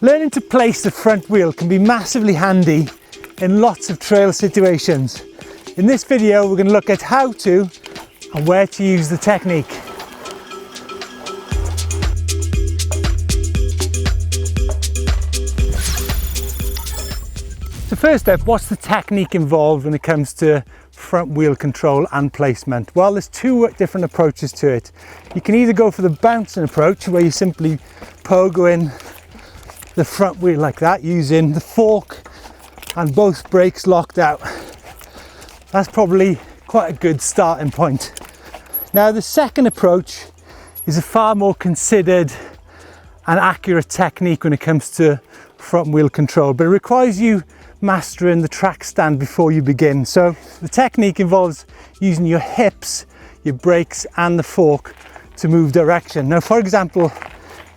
Learning to place the front wheel can be massively handy in lots of trail situations. In this video, we're going to look at how to and where to use the technique. So first up, what's the technique involved when it comes to front wheel control and placement? Well, there's two different approaches to it. You can either go for the bouncing approach, where you simply pogo in the front wheel like that, using the fork and both brakes locked out. That's probably quite a good starting point. Now, the second approach is a far more considered and accurate technique when it comes to front wheel control, but it requires you mastering the track stand before you begin. So the technique involves using your hips, your brakes and the fork to move direction. Now, for example,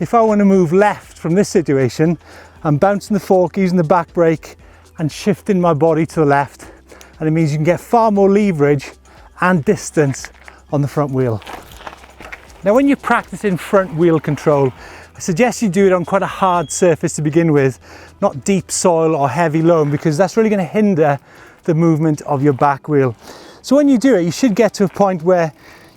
if I want to move left from this situation, I'm bouncing the fork, using the back brake and shifting my body to the left, and it means you can get far more leverage and distance on the front wheel. Now, when you're practicing front wheel control, I suggest you do it on quite a hard surface to begin with, not deep soil or heavy loam, because that's really going to hinder the movement of your back wheel. So when you do it, you should get to a point where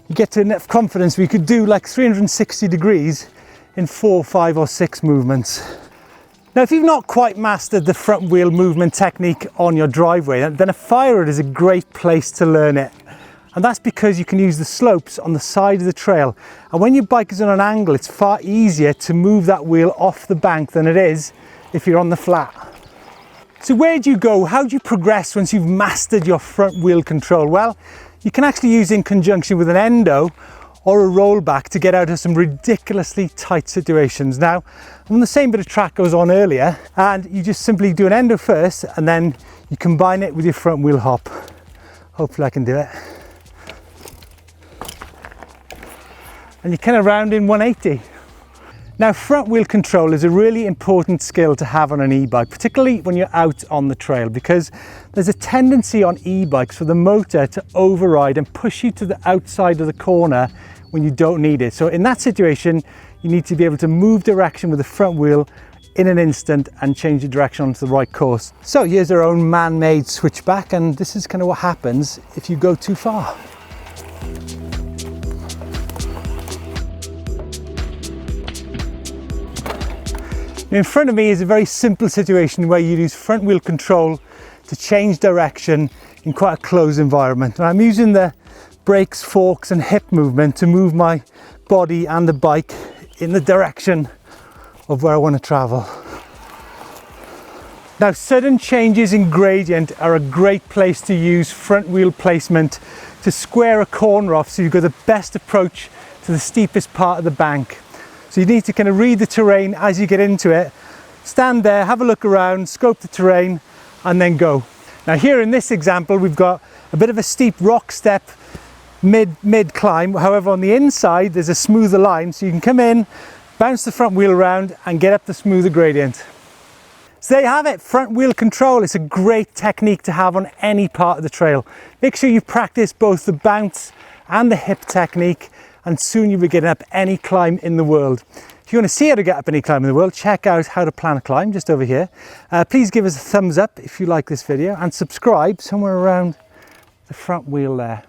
you get to enough confidence where you could do like 360 degrees in 4, 5 or 6 movements. Now, if you've not quite mastered the front wheel movement technique on your driveway, then a fire road is a great place to learn it. And that's because you can use the slopes on the side of the trail. And when your bike is on an angle, it's far easier to move that wheel off the bank than it is if you're on the flat. So where do you go? How do you progress once you've mastered your front wheel control? Well, you can actually use in conjunction with an endo or a rollback to get out of some ridiculously tight situations. Now, on the same bit of track I was on earlier, and you just simply do an endo first and then you combine it with your front wheel hop. Hopefully I can do it. And you kind of round in 180. Now, front wheel control is a really important skill to have on an e-bike, particularly when you're out on the trail, because there's a tendency on e-bikes for the motor to override and push you to the outside of the corner when you don't need it. So in that situation, you need to be able to move direction with the front wheel in an instant and change the direction onto the right course. So here's our own man-made switchback, and this is kind of what happens if you go too far. In front of me is a very simple situation where you use front wheel control to change direction in quite a closed environment. And I'm using the brakes, forks and hip movement to move my body and the bike in the direction of where I want to travel. Now, sudden changes in gradient are a great place to use front wheel placement to square a corner off so you've got the best approach to the steepest part of the bank. So you need to kind of read the terrain as you get into it, stand there, have a look around, scope the terrain and then go. Now here in this example, we've got a bit of a steep rock step mid climb. However, on the inside, there's a smoother line. So you can come in, bounce the front wheel around and get up the smoother gradient. So there you have it, front wheel control. It's a great technique to have on any part of the trail. Make sure you practice both the bounce and the hip technique, and soon you'll be getting up any climb in the world. If you want to see how to get up any climb in the world, check out How to Plan a Climb just over here. Please give us a thumbs up if you like this video and subscribe somewhere around the front wheel there.